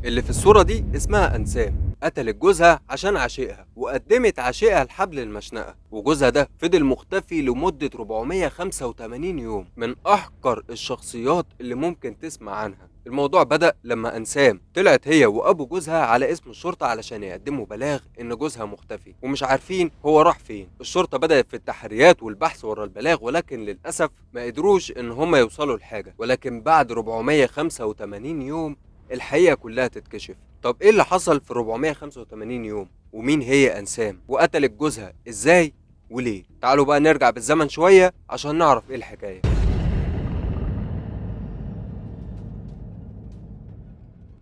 اللي في الصورة دي اسمها أنسام، قتلت جوزها عشان عشقها وقدمت عشقها لحبل المشنقة، وجوزها ده فضل مختفي لمدة 485 يوم. من أحقر الشخصيات اللي ممكن تسمع عنها. الموضوع بدأ لما أنسام طلعت هي وأبو جوزها على اسم الشرطة علشان يقدموا بلاغ إن جوزها مختفي ومش عارفين هو راح فين. الشرطة بدأت في التحريات والبحث ورا البلاغ، ولكن للأسف ما قدروش إن هم يوصلوا لحاجة. ولكن بعد 485 يوم الحقيقة كلها تتكشف. طب ايه اللي حصل في 485 يوم؟ ومين هي انسام؟ وقتلت جوزها ازاي وليه؟ تعالوا بقى نرجع بالزمن شوية عشان نعرف ايه الحكاية.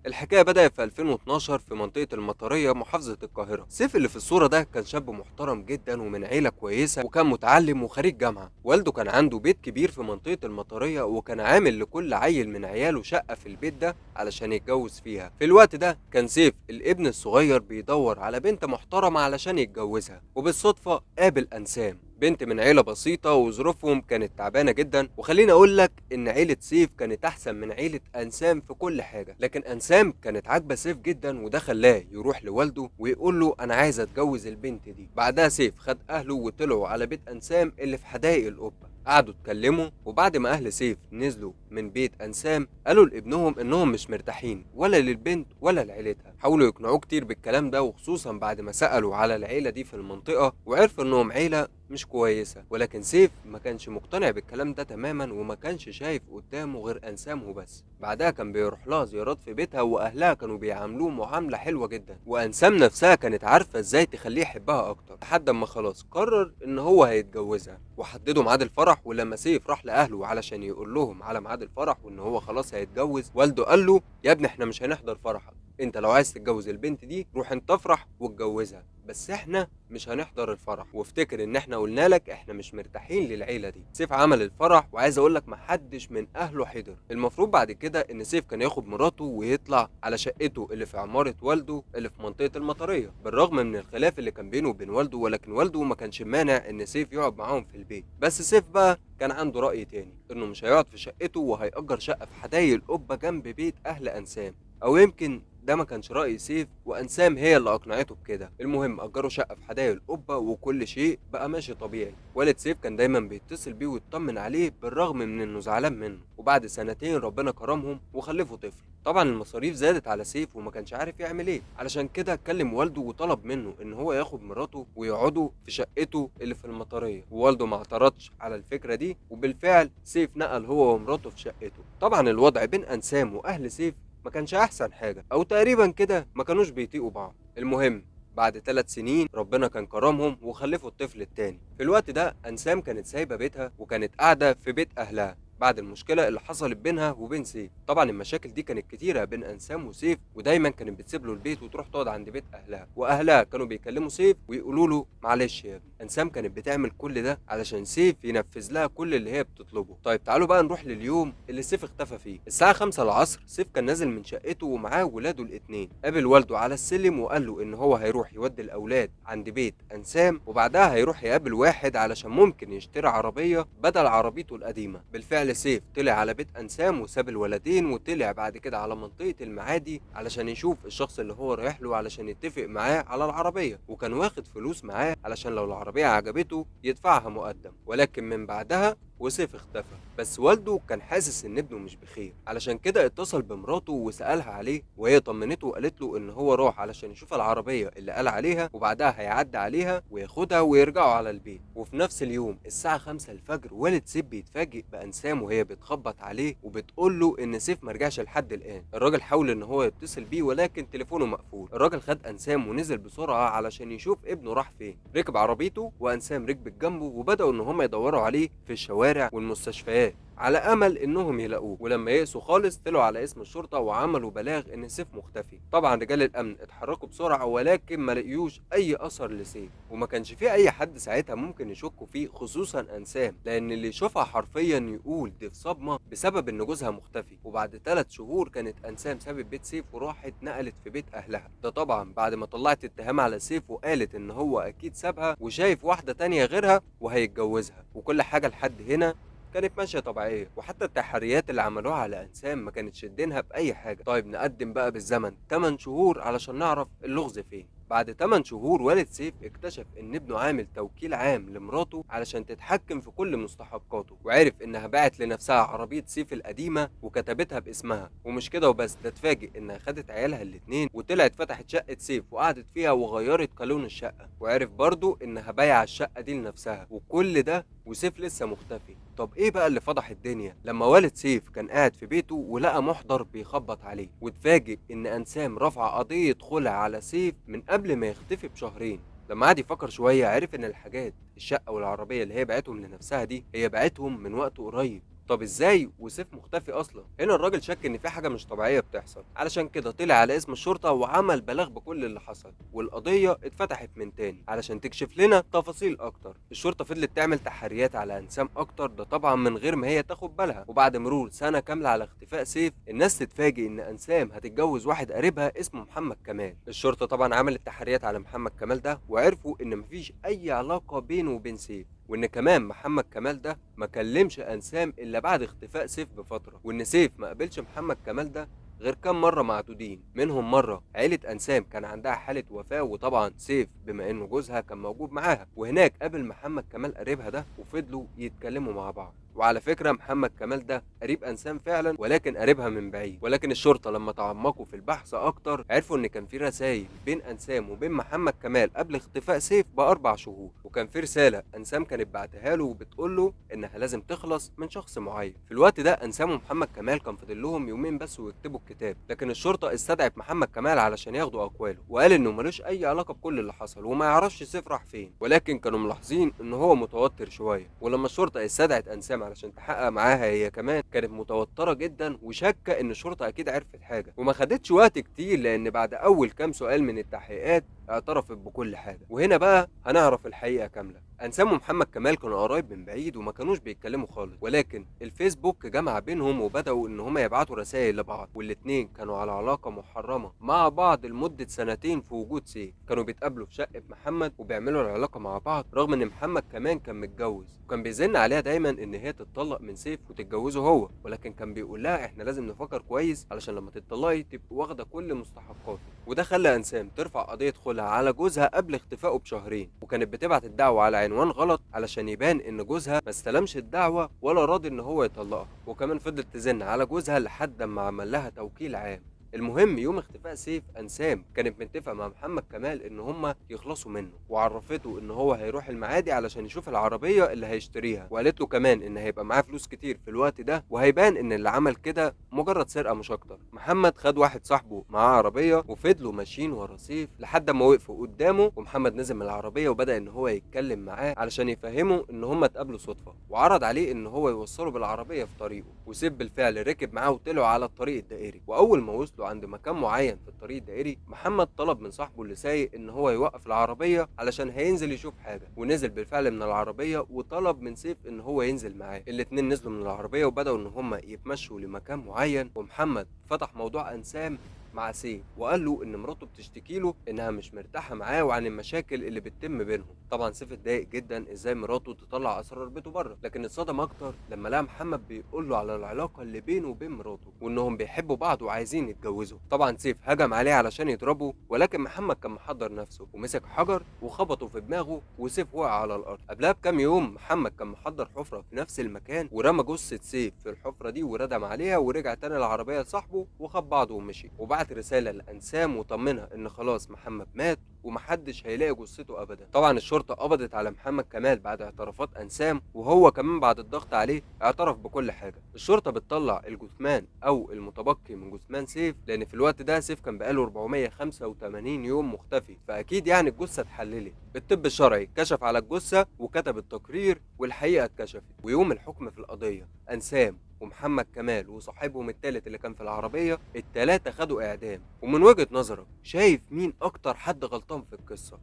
الحكاية بدأت في 2012 في منطقة المطرية محافظة القاهرة. سيف اللي في الصورة ده كان شاب محترم جدا ومن عيلة كويسة، وكان متعلم وخريج جامعة. والده كان عنده بيت كبير في منطقة المطرية، وكان عامل لكل عيل من عياله شقة في البيت ده علشان يتجوز فيها. في الوقت ده كان سيف الابن الصغير بيدور على بنت محترمة علشان يتجوزها، وبالصدفة قابل أنسام، بنت من عيلة بسيطة وظروفهم كانت تعبانة جدا. وخليني اقول لك ان عيلة سيف كانت احسن من عيلة انسام في كل حاجة، لكن انسام كانت عاجبة سيف جدا، وده خلاه يروح لوالده ويقول له انا عايز اتجوز البنت دي. بعدها سيف خد اهله وطلعوا على بيت انسام اللي في حدائق القبة. قعدوا اتكلموا، وبعد ما اهل سيف نزلوا من بيت انسام قالوا لابنهم انهم مش مرتاحين ولا للبنت ولا لعيلتها. حاولوا يقنعوه كتير بالكلام ده، وخصوصا بعد ما سألوا على العيلة دي في المنطقة وعرفوا انهم عيلة مش كويسة. ولكن سيف ما كانش مقتنع بالكلام ده تماما، وما كانش شايف قدامه غير انسام وبس. بعدها كان بيروح لها زيارات في بيتها، واهلها كانوا بيعاملوه معاملة حلوة جدا، وانسام نفسها كانت عارفة ازاي تخليه يحبها اكتر، لحد اما خلاص قرر ان هو هيتجوزها. وحددوا ميعاد الفرح، ولما سيف راح لاهله علشان يقول لهم على ميعاد الفرح وان هو خلاص هيتجوز، والده قال له يا ابني احنا مش هنحضر فرحك، انت لو عايز تتجوز البنت دي روح انت افرح واتجوزها، بس احنا مش هنحضر الفرح، وافتكر ان احنا قلنا لك احنا مش مرتاحين للعيله دي. سيف عمل الفرح، وعايز اقول لك محدش من اهله حضر. المفروض بعد كده ان سيف كان ياخد مراته ويطلع على شقته اللي في عماره والده اللي في منطقه المطريه، بالرغم من الخلاف اللي كان بينه وبين والده. ولكن والده ما كانش مانع ان سيف يقعد معاهم في البيت، بس سيف بقى كان عنده رأي تاني، انه مش هيقعد في شقته وهيأجر شقة في حدائق القبة جنب بيت اهل انسام. او يمكن ده ما كانش رأي سيف، وانسام هي اللي اقنعته بكده. المهم اجروا شقة في حدائق القبة، وكل شيء بقى ماشي طبيعي. والد سيف كان دايما بيتصل بيه ويطمن عليه بالرغم من انه زعلان منه. وبعد سنتين ربنا كرمهم وخلفوا طفل. طبعا المصاريف زادت على سيف وما كانش عارف يعمل ايه، علشان كده كلم والده وطلب منه ان هو ياخد مراته ويقعدوا في شقته اللي في المطريه. ووالده ما اعترضش على الفكره دي، وبالفعل سيف نقل هو ومراته في شقته. طبعا الوضع بين انسام واهل سيف ما كانش احسن حاجه، او تقريبا كده ما كانوش بيطيقوا بعض. المهم بعد 3 سنين ربنا كان كرمهم وخلفوا الطفل التاني. في الوقت ده انسام كانت سايبه بيتها وكانت قاعده في بيت اهلها بعد المشكله اللي حصلت بينها وبين سيف. طبعا المشاكل دي كانت كتيره بين انسام وسيف، ودايما كانت بتسيب له البيت وتروح تقعد عند بيت اهلها، واهلها كانوا بيكلموا سيف ويقولوا له معلش يا ابني. انسام كانت بتعمل كل ده علشان سيف ينفذ لها كل اللي هي بتطلبه. طيب تعالوا بقى نروح لليوم اللي سيف اختفى فيه. الساعه 5 العصر سيف كان نازل من شقته ومعاه ولاده الاتنين. قابل والده على السلم وقال له ان هو هيروح يودي الاولاد عند بيت انسام، وبعدها هيروح يقابل واحد علشان ممكن يشتري عربيه بدل عربيته القديمه. بالفعل سيف طلع على بيت انسام وساب الولدين، وطلع بعد كده على منطقه المعادي علشان يشوف الشخص اللي هو رايح له علشان يتفق معاه على العربيه، وكان واخد فلوس معاه علشان لو العربيه عجبته يدفعها مقدم. ولكن من بعدها وسيف اختفى. بس والده كان حاسس ان ابنه مش بخير، علشان كده اتصل بمراته وسألها عليه، وهي طمنته وقالت له ان هو راح علشان يشوف العربية اللي قال عليها، وبعدها هيعدي عليها وياخدها ويرجعوا على البيت. وفي نفس اليوم الساعة 5 الفجر والد سيف بيتفاجئ بأنسام وهي بتخبط عليه وبتقول له ان سيف مرجعش لحد الآن. الراجل حاول ان هو يتصل بيه ولكن تليفونه مقفول. الراجل خد أنسام ونزل بسرعة علشان يشوف ابنه راح فين. ركب عربيته وأنسام ركبت جنبه، وبدأوا ان هم يدوروا عليه في الشوارع والمستشفيات على امل انهم يلاقوه. ولما يئسوا خالص طلعوا على اسم الشرطه وعملوا بلاغ ان سيف مختفي. طبعا رجال الامن اتحركوا بسرعه ولكن ما لقيوش اي اثر لسيف، وما كانش في اي حد ساعتها ممكن يشكوا فيه خصوصا انسام، لان اللي يشوفها حرفيا يقول دي في صدمه بسبب ان جوزها مختفي. وبعد 3 شهور كانت انسام سابت بيت سيف وراحت نقلت في بيت اهلها. ده طبعا بعد ما طلعت اتهام على سيف وقالت ان هو اكيد سابها وشايف واحده تانية غيرها وهيتجوزها. وكل حاجه لحد هنا كانت ماشية طبيعية، وحتى التحريات اللي عملوها على أنسام ما كانتش شدينها بأي حاجة. طيب نقدم بقى بالزمن 8 شهور علشان نعرف اللغز فين. بعد 8 شهور والد سيف اكتشف ان ابنه عامل توكيل عام لمراته علشان تتحكم في كل مستحقاته، وعرف انها باعت لنفسها عربية سيف القديمة وكتبتها باسمها. ومش كده وبس، ده اتفاجئ انها خدت عيالها الاتنين وطلعت فتحت شقة سيف وقعدت فيها وغيرت قانون الشقة، وعرف برضو انها بايعة الشقة دي لنفسها. وكل ده وسيف لسه مختفي. طب ايه بقى اللي فضح الدنيا؟ لما والد سيف كان قاعد في بيته ولقى محضر بيخبط عليه، واتفاجئ ان انسام رفع قضية خلع على سيف من قبل ما يختفي بشهرين. لما قعد يفكر شوية عرف ان الحاجات الشقة والعربية اللي هي باعتهم لنفسها دي هي باعتهم من وقت قريب. طب ازاي وسيف مختفي اصلا؟ هنا الراجل شك ان في حاجه مش طبيعيه بتحصل، علشان كده طلع على اسم الشرطه وعمل بلاغ بكل اللي حصل، والقضيه اتفتحت من تاني علشان تكشف لنا تفاصيل اكتر. الشرطه فضلت تعمل تحريات على انسام اكتر، ده طبعا من غير ما هي تاخد بالها. وبعد مرور سنه كامله على اختفاء سيف، الناس تتفاجئ ان انسام هتتجوز واحد قريبها اسمه محمد كمال. الشرطه طبعا عملت تحريات على محمد كمال ده، وعرفوا ان مفيش اي علاقه بينه وبين سيف، وان كمان محمد كمال ده ما كلمش انسام الا بعد اختفاء سيف بفتره، وان سيف ما قابلش محمد كمال ده غير كام مره معدودين. منهم مره عيله انسام كان عندها حاله وفاه، وطبعا سيف بما انه جوزها كان موجود معاها، وهناك قابل محمد كمال قريبها ده وفضلوا يتكلموا مع بعض. وعلى فكره محمد كمال ده قريب انسام فعلا، ولكن قريبها من بعيد. ولكن الشرطه لما تعمقوا في البحث اكتر عرفوا ان كان في رسائل بين انسام وبين محمد كمال قبل اختفاء سيف ب4 شهور، وكان في رساله انسام كانت بعتها له وبتقول له انها لازم تخلص من شخص معين. في الوقت ده انسام ومحمد كمال كان فاضل لهم يومين بس ويكتبوا الكتاب، لكن الشرطه استدعت محمد كمال علشان ياخدوا اقواله، وقال انه ملوش اي علاقه بكل اللي حصل وما يعرفش سيف راح فين. ولكن كانوا ملاحظين ان هو متوتر شويه، ولما الشرطه استدعت انسام علشان تحقق معاها هي كمان كانت متوتره جدا وشاكه ان الشرطه اكيد عرفت حاجه. وما خدتش وقت كتير لان بعد اول كام سؤال من التحقيقات اعترفت بكل حاجه. وهنا بقى هنعرف الحقيقه كامله. انسام ومحمد كمال كانوا قرايب من بعيد وما كانوش بيتكلموا خالص، ولكن الفيسبوك جمع بينهم وبداوا ان هما يبعتوا رسائل لبعض، والاتنين كانوا على علاقه محرمه مع بعض لمده سنتين في وجود سيف. كانوا بيتقابلوا في شقه محمد وبيعملوا العلاقه مع بعض، رغم ان محمد كمان كان متجوز، وكان بيزن عليها دايما ان هي تتطلق من سيف وتتجوزه هو، ولكن كان بيقول لها احنا لازم نفكر كويس علشان لما تتطلقي تبقي واخده كل مستحقاته. وده خلى انسام ترفع قضيه خلع على جوزها قبل اختفائه بشهرين، وكانت بتبعت الدعوه على عنوان غلط علشان يبان ان جوزها ما استلمش الدعوه ولا راضي ان هو يطلقها. وكمان فضلت تزن على جوزها لحد ما عمل لها توكيل عام. المهم يوم اختفاء سيف انسام كانت متفقه مع محمد كمال ان هما يخلصوا منه، وعرفته ان هو هيروح المعادي علشان يشوف العربيه اللي هيشتريها، وقالت له كمان ان هيبقى معاه فلوس كتير في الوقت ده وهيبان ان اللي عمل كده مجرد سرقه مش اكتر. محمد خد واحد صاحبه معاه عربيه وفضلوا ماشيين ورا سيف لحد ما وقفوا قدامه، ومحمد نزل من العربيه وبدا ان هو يتكلم معاه علشان يفهمه ان هما اتقابلوا صدفه، وعرض عليه ان هو يوصله بالعربيه في طريقه. وسيف بالفعل ركب معاه وطلعوا على الطريق الدائري، واول ما وصلوا عند مكان معين في الطريق الدائري محمد طلب من صاحبه اللي سايق ان هو يوقف العربيه علشان هينزل يشوف حاجه، ونزل بالفعل من العربيه وطلب من سيف ان هو ينزل معاه. الاتنين نزلوا من العربيه وبداوا ان هما يتمشوا لمكان معين، ومحمد فتح موضوع انسام مع سيف وقال له ان مراته بتشتكي له انها مش مرتاحه معاه وعن المشاكل اللي بتتم بينهم. طبعا سيف اتضايق جدا ازاي مراته تطلع اسرار بيته بره، لكن اتصدم اكتر لما لقى محمد بيقول له على العلاقه اللي بينه وبين مراته وانهم بيحبوا بعض وعايزين يتجوزوا. طبعا سيف هجم عليه علشان يضربه، ولكن محمد كان محضر نفسه ومسك حجر وخبطه في دماغه وسيف وقع على الارض. قبلها بكام يوم محمد كان محضر حفره في نفس المكان ورمى جثه سيف في الحفره دي وردم عليها ورجع تاني العربيه لصاحبه وخد بعضه ومشي، وبعت رساله لانسام وطمنها ان خلاص محمد مات ومحدش هيلاقي جثته ابدا. طبعا الشرطه قبضت على محمد كمال بعد اعترافات انسام، وهو كمان بعد الضغط عليه اعترف بكل حاجه. الشرطه بتطلع الجثمان او المتبقي من جثمان سيف، لان في الوقت ده سيف كان بقاله 485 يوم مختفي، فاكيد يعني الجثه اتحللت. الطب الشرعي كشف على الجثه وكتب التقرير والحقيقه اتكشفت. ويوم الحكم في القضيه انسام ومحمد كمال وصاحبهم التالت اللي كان في العربية التلاتة خدوا إعدام. ومن وجهة نظرك شايف مين أكتر حد غلطان في القصة؟